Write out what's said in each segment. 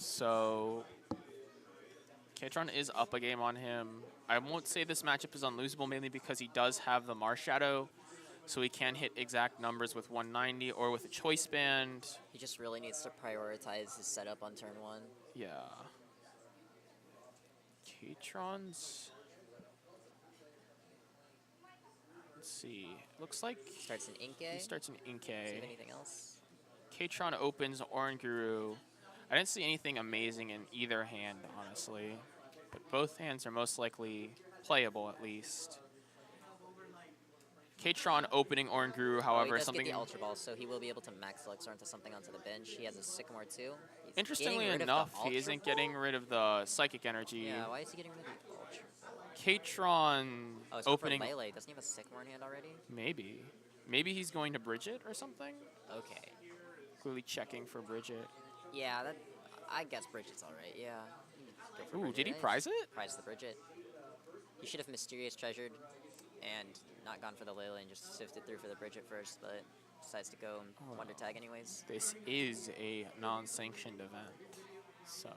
So Catron is up a game on him. I won't say this matchup is unlosable, mainly because he does have the Mars Shadow, so he can hit exact numbers with 190 or with a Choice Band. He just really needs to prioritize his setup on turn 1. Yeah. Catron's... Let's see. Looks like Starts an Inkay. he starts an See Inkay. if anything else. Catron opens Oran Guru. I didn't see anything amazing in either hand, honestly. But both hands are most likely playable, at least. Catron opening Oran Guru, however, he does something... get the Ultra Ball, so he will be able to max Elixir onto something onto the bench. He has a Sycamore too. He's Interestingly getting rid enough, of the he isn't Ultra Ball? getting rid of the Psychic Energy. Yeah, why is he getting rid of the Ultra Ball? Catron Oh, it's opening... for Lele. Doesn't he have a Sycamore in hand already? Maybe. Maybe he's going to Bridget or something? Okay. Clearly checking for Bridget. Yeah, that. I guess Bridget's alright, yeah. Go for Ooh, Bridget, did he right? prize it? Prize the Bridget. He should have Mysterious Treasured and not gone for the Lele and just sifted through for the Bridget first, but decides to go and Wonder Tag anyways. This is a non-sanctioned event, so...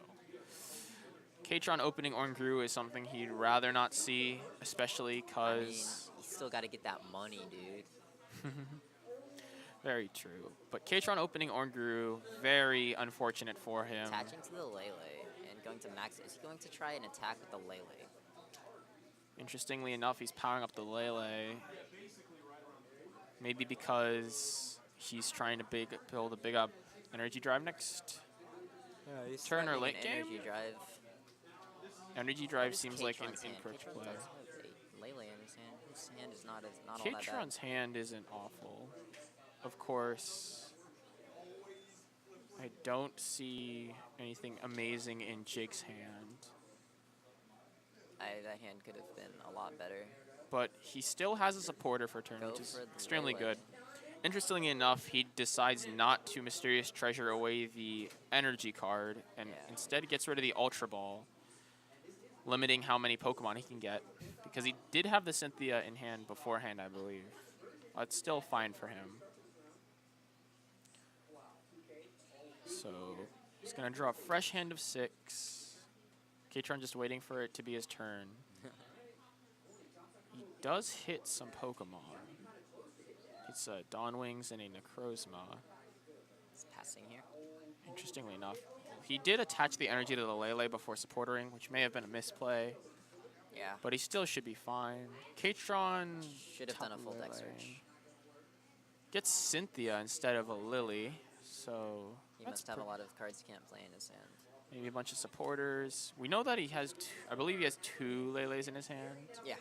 Catron opening Oran Guru is something he'd rather not see, especially I mean, because... you still gotta get that money, dude. Very true. But Catron opening Oran Guru, very unfortunate for him. Attaching to the Lele and going to max. Is he going to try an attack with the Lele? Interestingly enough, he's powering up the Lele. Maybe because he's trying to build a big up energy drive next turn or late game? Energy drive. Energy drive seems like an Catron's hand? incorrect Catron play. does have a Lele in his hand. His hand is not all that bad. Catron's hand isn't awful. Of course, I don't see anything amazing in Jake's hand. That hand could have been a lot better. But he still has a supporter for turn, Go which is for the extremely Lele. good. Interestingly enough, he decides not to Mysterious Treasure away the energy card and instead gets rid of the Ultra Ball, limiting how many Pokemon he can get, because he did have the Cynthia in hand beforehand, I believe. It's still fine for him. So he's going to draw a fresh hand of 6. Catron just waiting for it to be his turn. He does hit some Pokemon. It's a Dawnwings and a Necrozma. It's passing here. Interestingly enough, he did attach the energy to the Lele before supportering, which may have been a misplay. Yeah. But he still should be fine. Catron Should have done a top full deck Lele. search. Gets Cynthia instead of a Lily, so He that's must have a lot of cards he can't play in his hand. maybe a bunch of supporters. We know that he has, I believe he has 2 Leles in his hand. Yeah.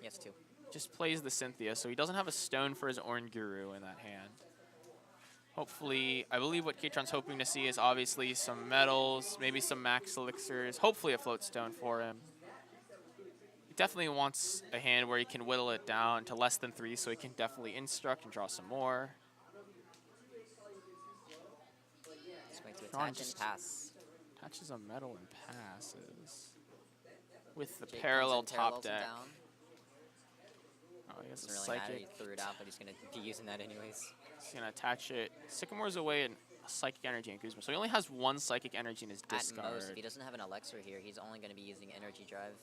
Yes, too. Just plays the Cynthia, so he doesn't have a stone for his Oran Guru in that hand. Hopefully, I believe what Catron's hoping to see is obviously some metals, maybe some max elixirs, hopefully a float stone for him. He definitely wants a hand where he can whittle it down to less than 3 so he can definitely instruct and draw some more. Just going to Catron attach and just pass. Attaches a metal and passes. With the Jake parallel comes in, top parallels him deck. down. Oh, he has a Doesn't really matter, psychic. he threw it out, but he's going to be using that anyways. He's going to attach it. Sycamore's away and a Psychic Energy and Guzma. So he only has 1 Psychic Energy in his discard. At most, if he doesn't have an Elixir here, he's only going to be using Energy Drive.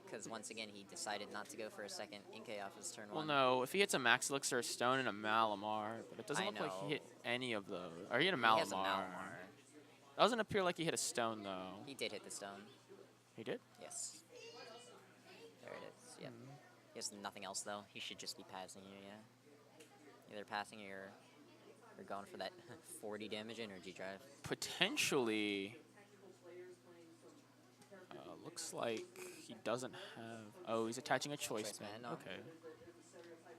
Because once again, he decided not to go for a second Inkay off his turn 1. Well, no. If he hits a Max Elixir, a Stone, and a Malamar, but it doesn't look like he hit any of those. Or he hit a Malamar. He has a Malamar. Doesn't appear like he hit a Stone, though. He did hit the stone. He did? Yes. There it is. Yep. He has nothing else, though. He should just be passing here, yeah. Either passing or you're going for that 40 damage Energy Drive. Potentially. Looks like he doesn't have... Oh, he's attaching a Choice Band. No. Okay.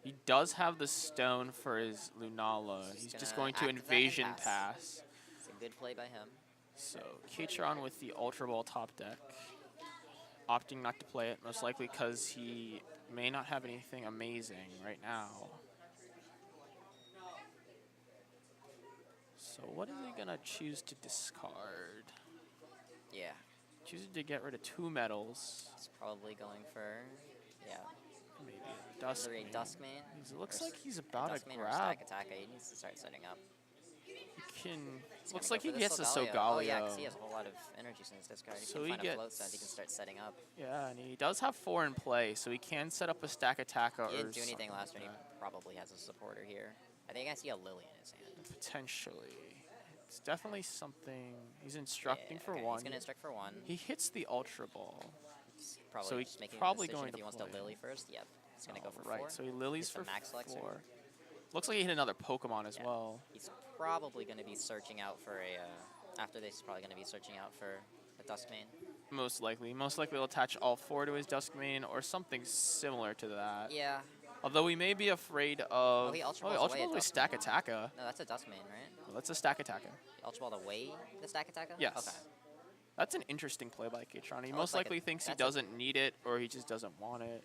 He does have the Stone for his Lunala. He's just going to activate and Invasion pass. Pass. It's a good play by him. So, Catron with the Ultra Ball top deck. Opting not to play it, most likely because he may not have anything amazing right now. So what is he going to choose to discard? Yeah. Choosing to get rid of 2 metals. He's probably going for, yeah. Maybe a Either a Duskman. Duskman. It looks or like he's about to Duskman or grab. Stack Attack. He needs to start setting up. He can. He's Looks gonna like go he for gets the Solgaleo. Sogaleo. Oh yeah, because he has a whole lot of energy since this card. He So can he find a float gets- so that he can start setting up. Yeah, and he does have 4 in play, so he can set up a stack attack or He didn't do anything something last turn. like He that. probably has a supporter here. I think I see a Lily in his hand. Potentially. It's definitely something. He's instructing Yeah, for okay, 1. He's gonna instruct for 1. He hits the Ultra Ball. He's probably so he's just making probably a decision going if he to wants play. to Lily first. Yep. He's gonna go for Right, 4. so he Lilies Hits the for Max Lexer. 4. Looks like he hit another Pokemon as Yeah. well. He's probably gonna be searching out for a. After this, he's probably gonna be searching out for a Duskmane. Most likely. Most likely he'll attach all 4 to his Duskmane or something similar to that. Yeah. Although we may be afraid of... he Ultra oh, Balls away a Ball Stack Attacker. No, that's a Duskmane, right? Well, that's a Stack Attacker. Ultra Ball away the Stack Attacker? Yes. Okay. That's an interesting play by Catron. He That most looks like likely thinks he that's a- doesn't need it or he just doesn't want it.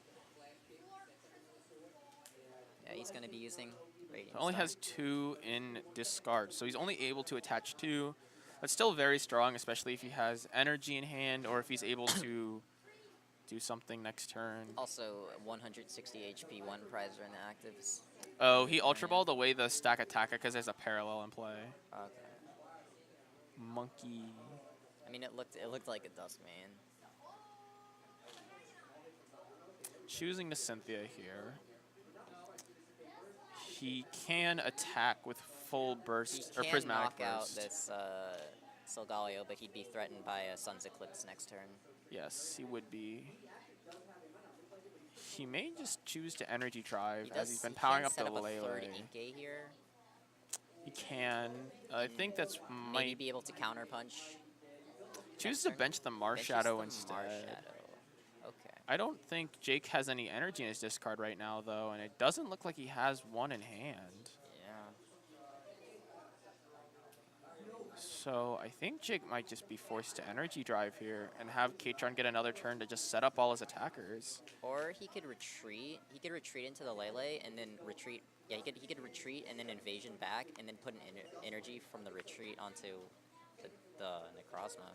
Yeah, he's gonna be using Radiant He only Star. has 2 in discard, so he's only able to attach 2. That's still very strong, especially if he has energy in hand or if he's able to do something next turn. Also, 160 HP, 1 Prizer in the actives. Oh, he Ultra Balled away the Stack Attacker because there's a parallel in play. Okay. Monkey. I mean, it looked like a Duskmane. Choosing the Cynthia here. He can attack with full burst He or can prismatic knock out burst. this Solgaleo, but he'd be threatened by a Sun's Eclipse next turn. Yes, he would be. He may just choose to energy drive He as he's been he powering can up the set up a third Lele. Inkay here. He can. I think that's Maybe might be able to counterpunch. choose next to turn. bench the Benches Marshadow the instead. Marshadow. Okay. I don't think Jake has any energy in his discard right now, though, and it doesn't look like he has 1 in hand. Yeah. So I think Jake might just be forced to energy drive here and have Catron get another turn to just set up all his attackers. Or he could retreat. He could retreat into the Lele and then retreat. Yeah, he could retreat and then invasion back and then put an energy from the retreat onto the Necrozma.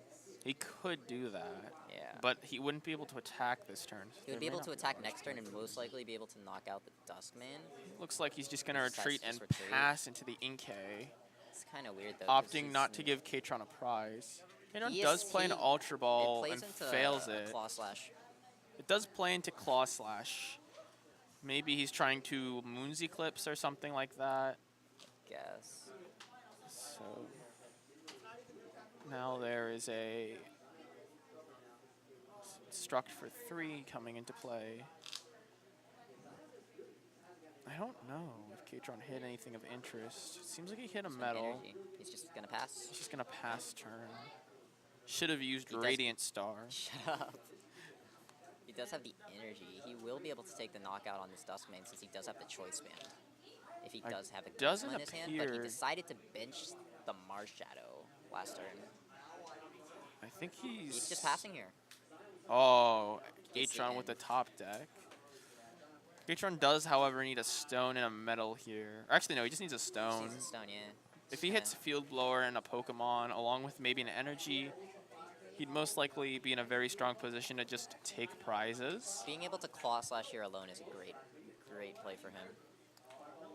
He could do that, Yeah. but he wouldn't be able to attack this turn. He would be able to attack next turn and most likely be able to knock out the Duskmane. Looks like he's just going to Decides to retreat just and retreat. pass into the Inkay, It's kind of weird though. 'cause opting he's not to give Catron a prize. Catron He does is- play an he- Ultra It Ball plays and into fails a it. Claw Slash. It does play into Claw Slash. Maybe he's trying to Moon's Eclipse or something like that. Guess. So now there is a Struct for 3 coming into play. I don't know if Catron hit anything of interest. Seems like he hit a Some metal. energy. He's just gonna pass. He's just gonna pass turn. Should have used He does- Radiant Star. Shut up. He does have the energy. He will be able to take the knockout on this Duskmane since he does have the choice band. If he I- does have a doesn't Guzma in his hand, but he appear- decided to bench the Marshadow last turn. I think he's... He's just passing here. Oh, Gets the Catron with the end. top deck. Catron does, however, need a stone and a metal here. Or actually, no, he just needs a stone. Sees the stone, yeah. If he hits Field Blower and a Pokemon, along with maybe an energy, he'd most likely be in a very strong position to just take prizes. Being able to Claw Slash here alone is a great play for him.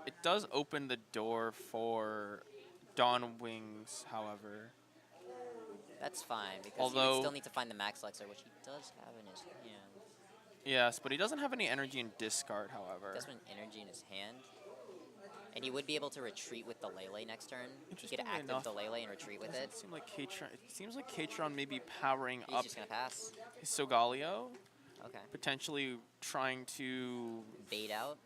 It does open the door for Dawn Wings, however. That's fine, because he Although- would still need to find the Max Lexer, which he does have in his hand. Yes, but he doesn't have any energy in discard, He however. does have an energy in his hand. And he would be able to retreat with the Lele next turn. He could Interestingly active enough, the Lele and retreat with it. Doesn't seem like Catron. It seems like Catron may be powering He's up just gonna pass. his Solgaleo, Okay. potentially trying to Bait out.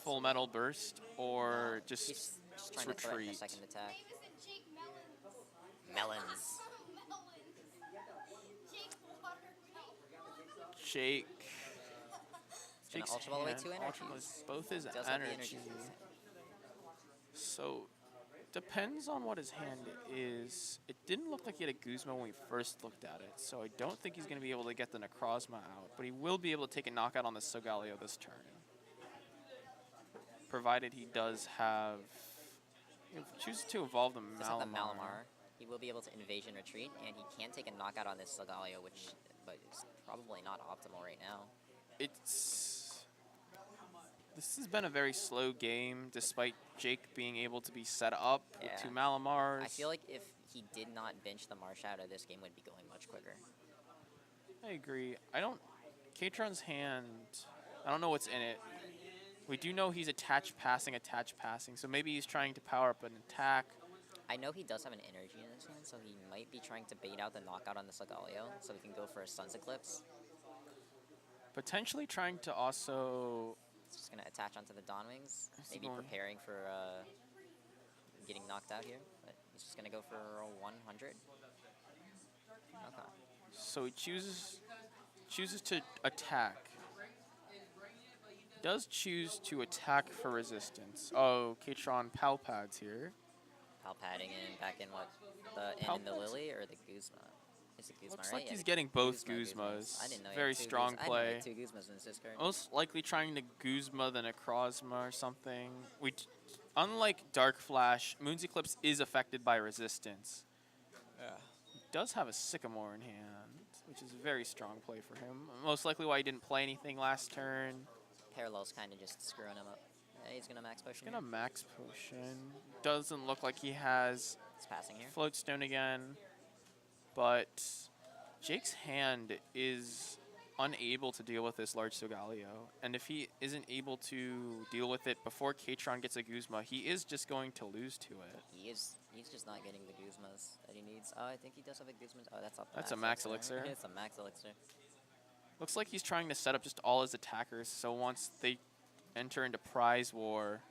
Full Metal Burst or just He's just trying to threaten a retreat. second attack. Name isn't Jake Mellins. Mellins. Mellins. Jake Watermelon. Jake. He's gonna Ultra Ball away hand 2 ultra energies. balls both his He does have the energy. energies in his hand. So depends on what his hand is. It didn't look like he had a Guzma when we first looked at it, so I don't think he's going to be able to get the Necrozma out, but he will be able to take a knockout on the Solgaleo this turn. Provided he does have... He chooses to evolve the Does have the Malamar. Malamar. He will be able to invasion retreat, and he can take a knockout on this Solgaleo, but is probably not optimal right now. It's... This has been a very slow game, despite Jake being able to be set up with Yeah. 2 Malamars. I feel like if he did not bench the Marshadow, this game would be going much quicker. I agree. Catron's hand, I don't know what's in it. We do know he's attached passing, so maybe he's trying to power up an attack. I know he does have an energy in his hand, so he might be trying to bait out the knockout on the Solgaleo, so we can go for a Sun's Eclipse. Potentially trying to also... He's just going to attach onto the Dawn Wings, Is he maybe going- preparing for getting knocked out here. But he's just going to go for a 100. Okay. So he chooses to attack. Does choose to attack for resistance. Oh, Catron Pal Pads here. Pal padding in, back in what? The Pal in the pads? Lily or the Guzma? It's a Guzma, Looks right? like Yeah, he's the getting both Guzmas. Guzmas. I didn't know he Very had two strong Guzmas. play. I didn't know he had two Guzmas in his discard. Most likely trying to Guzma than a Necrozma or something. Unlike Dark Flash, Moon's Eclipse is affected by resistance. Yeah. He does have a Sycamore in hand, which is a very strong play for him. Most likely why he didn't play anything last turn. Parallel's kind of just screwing him up. Yeah, he's going to max potion. He's gonna Max Potion. Doesn't look like he has He's passing here. Float Stone again, but Jake's hand is unable to deal with this large Solgaleo, and if he isn't able to deal with it before Catron gets a Guzma, he is just going to lose to it. He's just not getting the Guzmas that he needs. Oh, I think he does have a Guzma. Oh, that's up. That's a Max Elixir. It's a Max Elixir. Looks like he's trying to set up just all his attackers, so once they enter into Prize War,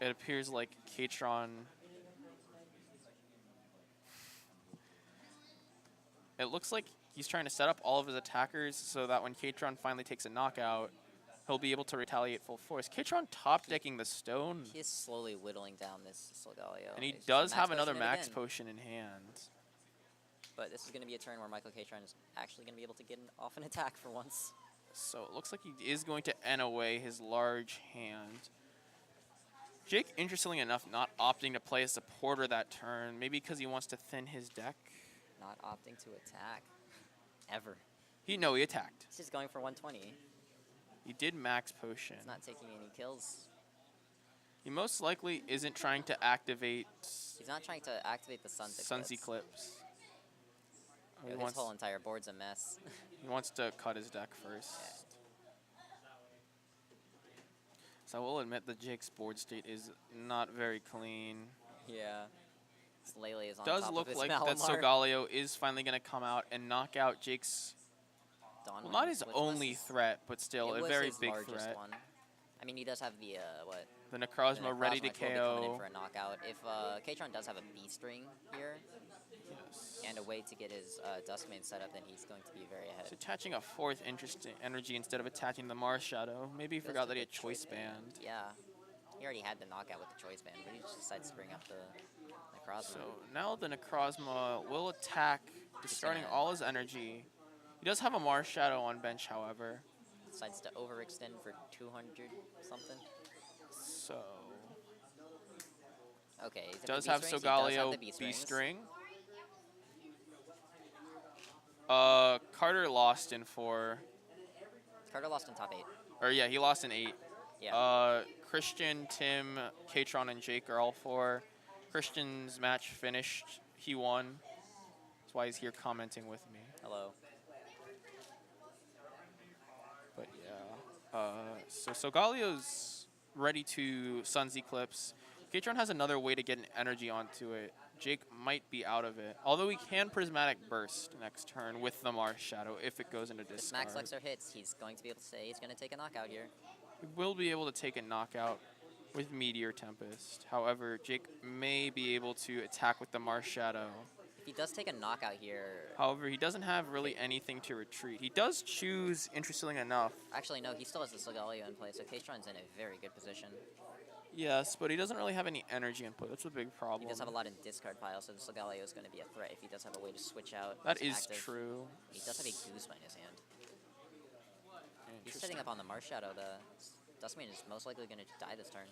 it appears like Catron... It looks like he's trying to set up all of his attackers so that when Catron finally takes a knockout, he'll be able to retaliate full force. Catron top decking the stone, He is slowly whittling down this Solgaleo. and he He's just does max have another potioning it max again. potion in hand. But this is going to be a turn where Michael Catron is actually going to be able to get off an attack for once. So it looks like he is going to N away his large hand. Jake, interestingly enough, not opting to play a supporter that turn, maybe because he wants to thin his deck. Not opting to attack. Ever. He attacked. He's just going for 120. He did max potion. He's not taking any kills. He most likely isn't trying to activate He's not trying to activate the Sun's Eclipse. Sun's Eclipse. Yo, his whole entire board's a mess. He wants to cut his deck first. Yeah. So I will admit that Jake's board state is not very clean. Yeah. This Lele is on Does top look of his like that Malamar. Solgaleo is finally going to come out and knock out Jake's, Dawn well, not Wings, his which was only his- threat, but still it a was very his big largest threat. one. I mean, he does have the, The the Necrozma ready to Necrozma will be coming in KO. for a knockout. If Catron does have a Beast Ring here Yes. and a way to get his Duskmane set up, then he's going to be very ahead. He's attaching a fourth interesting energy instead of attaching the Mars Shadow. Maybe he Goes forgot for that he the had Choice Band. Yeah. He already had the knockout with the Choice Band, but he just decides to bring up the Necrozma. So now the Necrozma will attack, discarding gonna- all his energy. He does have a Mars Shadow on bench, however. Decides to overextend for 200 something. So Okay, he's does have Beast Rings, he does have Solgaleo the Beast Beast Rings. Ring. Carter lost in 4. Carter lost in top 8. Or yeah, he lost in 8. Yeah. Christian, Tim, Catron, and Jake are all 4. Christian's match finished. He won. That's why he's here commenting with me. Hello. But yeah. So Solgaleo's ready to Sun's Eclipse. Catron has another way to get an energy onto it. Jake might be out of it. Although he can Prismatic Burst next turn with the Mars Shadow if it goes into If discard. Max Lexer hits, he's going to be able to say he's going to take a knockout here. He will be able to take a knockout with Meteor Tempest. However, Jake may be able to attack with the Mars Shadow. If he does take a knockout here... However, he doesn't have really anything to retreat. He does choose, interestingly enough. Actually, no, he still has the Solgaleo in play, so Catron's in a very good position. Yes, but he doesn't really have any energy input. That's a big problem. He does have a lot in discard pile, so the Solgaleo is going to be a threat if he does have a way to switch out. That his is active. true. He does have a Guzma in his hand. He's Interesting. setting up on the Mars Shadow. The Duskmane is most likely going to die this turn.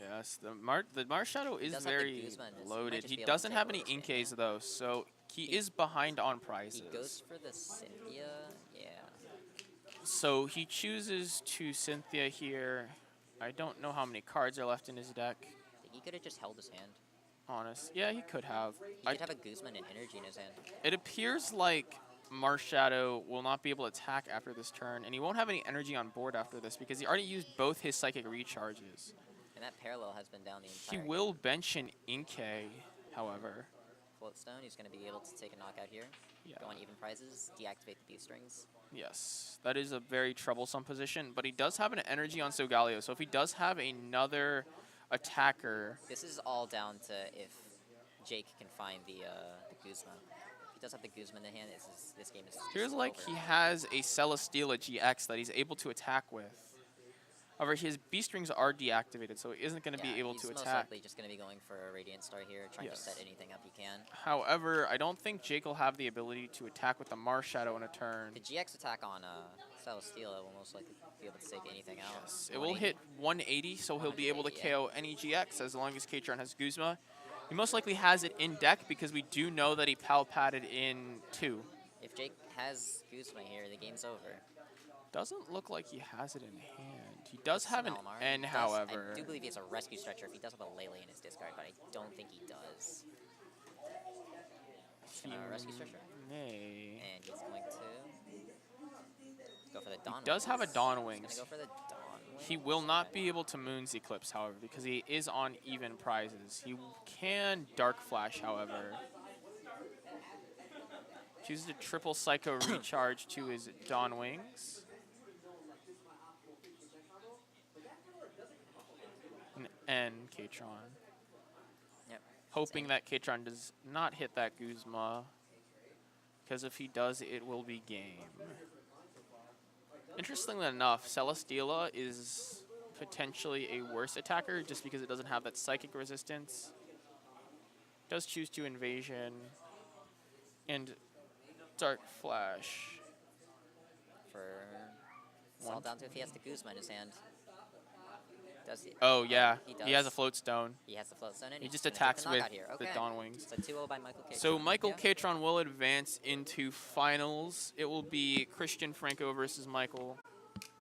Yes, the Mars Shadow is does have the very Guzma in his- he might loaded. just He be able to doesn't take have any Rose Band, Inkays yeah. though, so he He- is behind on prizes. He goes for the Cynthia. Yeah. So he chooses to Cynthia here. I don't know how many cards are left in his deck. I think he could have just held his hand. Honest. Yeah, he could have. He could have a Guzman and energy in his hand. It appears like Marshadow will not be able to attack after this turn, and he won't have any energy on board after this because he already used both his psychic recharges. And that parallel has been down the He entire will game. bench an Inkay, however. Floatstone, he's going to be able to take a knockout here. Yeah. Go on even prizes, deactivate the B strings. Yes, that is a very troublesome position, but he does have an energy on Sogaleo, so if he does have another attacker, This is all down to if Jake can find the Guzman. If he does have the Guzman in hand, this game is just feels like over. he has a Celesteela GX that he's able to attack with. However, his B strings are deactivated, so he isn't going to be able to He's most attack. likely just going to be going for a Radiant Star here, trying Yes. to set anything up he can. However, I don't think Jake will have the ability to attack with the Marshadow in a turn. The GX attack on Celesteela will most likely be able to take anything out. Yes, it will hit 180, so he'll be able to 180, KO any GX as long as Catron has Guzma. He most likely has it in deck because we do know that he pal padded in 2. If Jake has Guzma here, the game's over. Doesn't look like he has it in hand. He does have an Malamar. N, He does- however. I do believe he has a Rescue Stretcher if he does have a Lele in his discard, but I don't think he does. He Rescue Stretcher? may. And he's going to go for the Dawn does have a Wings. Dawn He's Wings. going to go for the Dawn Wings. He will not be able to Moon's Eclipse, however, because he is on even prizes. He can Dark Flash, however. Chooses a triple Psycho recharge to his Dawn Wings. And Catron. Yep. Hoping that Catron does not hit that Guzma, because if he does, it will be game. Interestingly enough, Celesteela is potentially a worse attacker just because it doesn't have that psychic resistance. Does choose to Invasion and Dark Flash. For it's all down to if he has the Guzma in his hand. Does he? Oh yeah, He he has a does. Float Stone. He has the Floatstone in. He he's just gonna take attacks the with knockout here. the Okay. Dawn Wings. So 2-0 by Michael Catron. So Michael Yeah. Catron will advance into finals. It will be Christian Franco versus Michael.